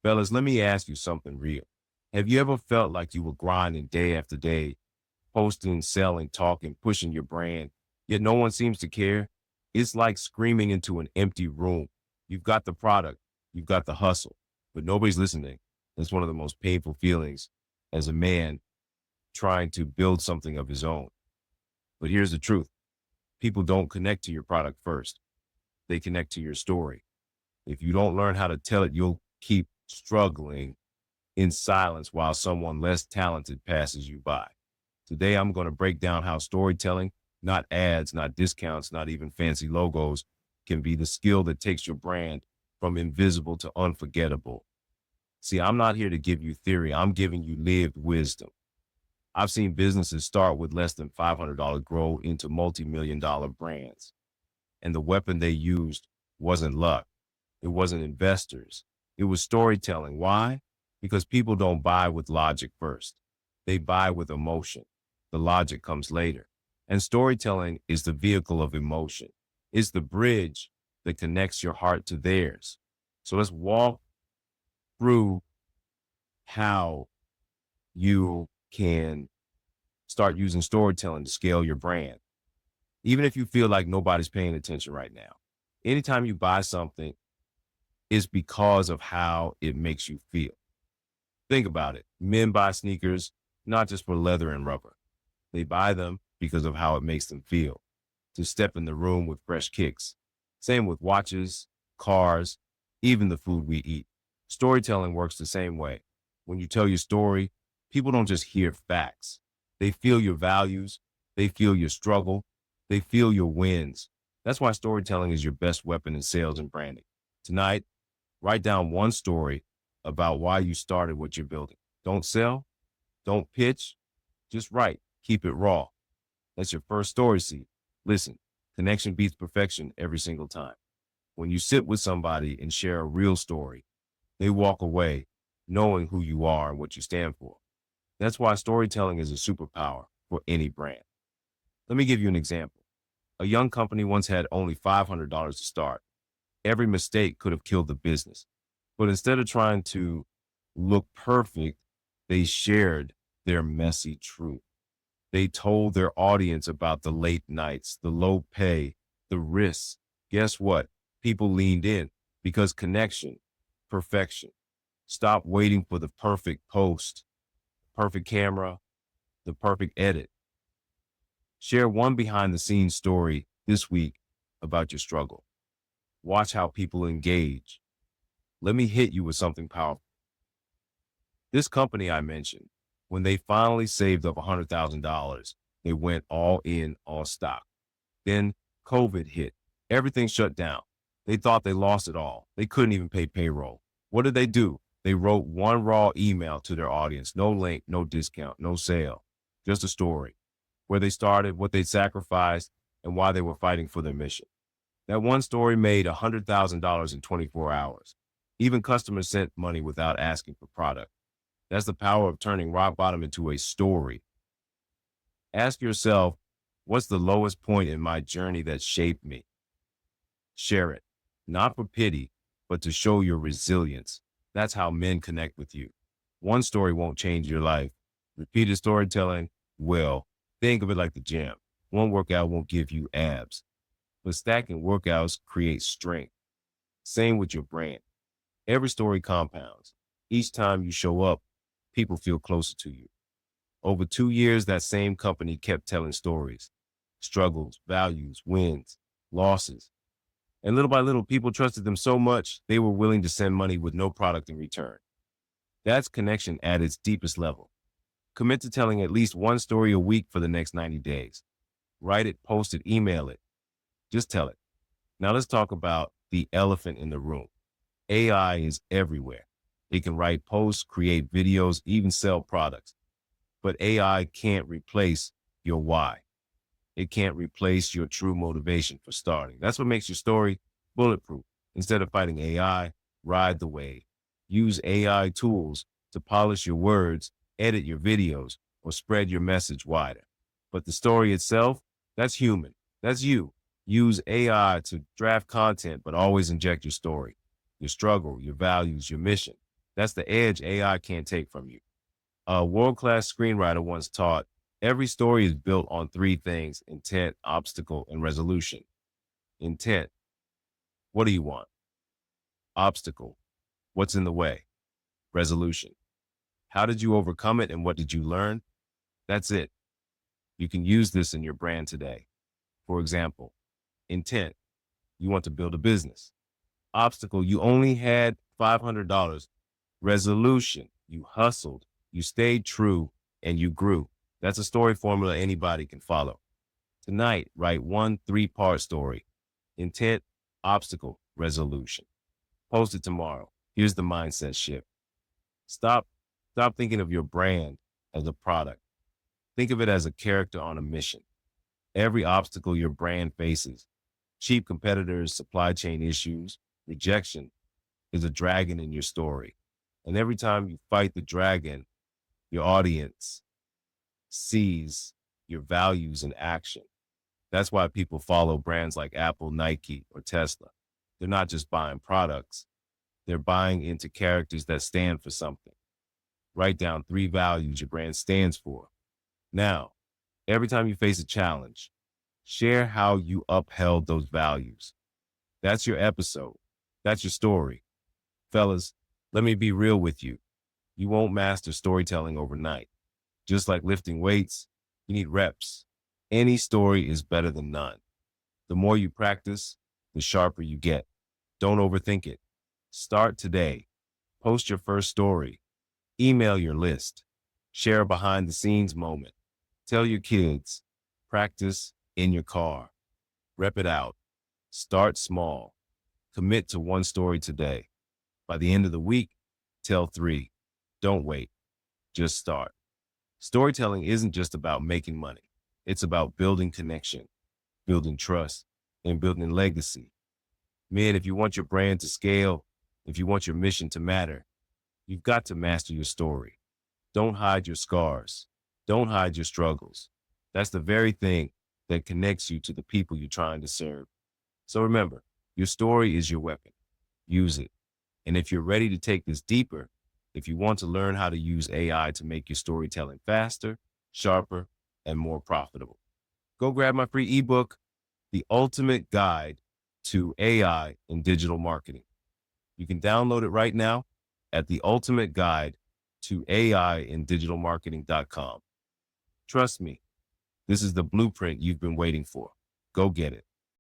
Fellas, let me ask you something real. Have you ever felt like you were grinding day after day, posting, selling, talking, pushing your brand, yet no one seems to care? It's like screaming into an empty room. You've got the product, you've got the hustle, but nobody's listening. That's one of the most painful feelings as a man trying to build something of his own. But here's the truth: people don't connect to your product first, they connect to your story. If you don't learn how to tell it, you'll keep struggling in silence while someone less talented passes you by. Today, I'm going to break down how storytelling, not ads, not discounts, not even fancy logos, can be the skill that takes your brand from invisible to unforgettable. See, I'm not here to give you theory, I'm giving you lived wisdom. I've seen businesses start with less than $500 grow into multi-million dollar brands. And the weapon they used wasn't luck. It wasn't investors. It was storytelling. Why? Because people don't buy with logic first. They buy with emotion. The logic comes later. And storytelling is the vehicle of emotion. It's the bridge that connects your heart to theirs. So let's walk through how you can start using storytelling to scale your brand, even if you feel like nobody's paying attention right now. Anytime you buy something, it's because of how it makes you feel. Think about it. Men buy sneakers not just for leather and rubber. They buy them because of how it makes them feel, to step in the room with fresh kicks. Same with watches, cars, even the food we eat. Storytelling works the same way. When you tell your story, people don't just hear facts. They feel your values. They feel your struggle. They feel your wins. That's why storytelling is your best weapon in sales and branding. Tonight, write down one story about why you started what you're building. Don't sell, don't pitch, just write. Keep it raw. That's your first story seed. Listen, connection beats perfection every single time. When you sit with somebody and share a real story, they walk away knowing who you are and what you stand for. That's why storytelling is a superpower for any brand. Let me give you an example. A young company once had only $500 to start. Every mistake could have killed the business. But instead of trying to look perfect, they shared their messy truth. They told their audience about the late nights, the low pay, the risks. Guess what? People leaned in because connection, perfection. Stop waiting for the perfect post, perfect camera, the perfect edit. Share one behind the scenes story this week about your struggle. Watch how people engage. Let me hit you with something powerful. This company I mentioned, when they finally saved up $100,000, they went all in on stock. Then COVID hit. Everything shut down. They thought they lost it all. They couldn't even pay payroll. What did they do? They wrote one raw email to their audience. No link, no discount, no sale. Just a story. Where they started, what they sacrificed, and why they were fighting for their mission. That one story made $100,000 in 24 hours. Even customers sent money without asking for product. That's the power of turning rock bottom into a story. Ask yourself, what's the lowest point in my journey that shaped me? Share it, not for pity, but to show your resilience. That's how men connect with you. One story won't change your life. Repeated storytelling will. Think of it like the gym. One workout won't give you abs, but stacking workouts creates strength. Same with your brand. Every story compounds. Each time you show up, people feel closer to you. Over 2 years, that same company kept telling stories, struggles, values, wins, losses. And little by little, people trusted them so much, they were willing to send money with no product in return. That's connection at its deepest level. Commit to telling at least one story a week for the next 90 days. Write it, post it, email it. Just tell it. Now let's talk about the elephant in the room. AI is everywhere. It can write posts, create videos, even sell products. But AI can't replace your why. It can't replace your true motivation for starting. That's what makes your story bulletproof. Instead of fighting AI, ride the wave. Use AI tools to polish your words, edit your videos, or spread your message wider. But the story itself, that's human. That's you. Use AI to draft content, but always inject your story, your struggle, your values, your mission. That's the edge AI can't take from you. A world-class screenwriter once taught, every story is built on three things: intent, obstacle, and resolution. Intent, what do you want? Obstacle, what's in the way? Resolution, how did you overcome it and what did you learn? That's it. You can use this in your brand today. For example, intent, you want to build a business. Obstacle, you only had $500. Resolution, you hustled, you stayed true, and you grew. That's a story formula anybody can follow. Tonight, write one 3-part story: intent, obstacle, resolution. Post it tomorrow. Here's the mindset shift. Stop, stop thinking of your brand as a product. Think of it as a character on a mission. Every obstacle your brand faces, cheap competitors, supply chain issues, rejection, is a dragon in your story. And every time you fight the dragon, your audience sees your values in action. That's why people follow brands like Apple, Nike, or Tesla. They're not just buying products, they're buying into characters that stand for something. Write down 3 values your brand stands for. Now, every time you face a challenge, share how you upheld those values. That's your episode. That's your story. Fellas, let me be real with you. You won't master storytelling overnight. Just like lifting weights, you need reps. Any story is better than none. The more you practice, the sharper you get. Don't overthink it. Start today. Post your first story. Email your list. Share a behind the scenes moment. Tell your kids. Practice in your car. Rep it out. Start small. Commit to one story today. By the end of the week, tell 3. Don't wait. Just start. Storytelling isn't just about making money. It's about building connection, building trust, and building legacy. Men, if you want your brand to scale, if you want your mission to matter, you've got to master your story. Don't hide your scars. Don't hide your struggles. That's the very thing that connects you to the people you're trying to serve. So remember, your story is your weapon. Use it. And if you're ready to take this deeper, if you want to learn how to use AI to make your storytelling faster, sharper, and more profitable, go grab my free ebook, The Ultimate Guide to AI in Digital Marketing. You can download it right now at The Ultimate Guide to AI in Digital Marketing.com. Trust me, this is the blueprint you've been waiting for. Go get it.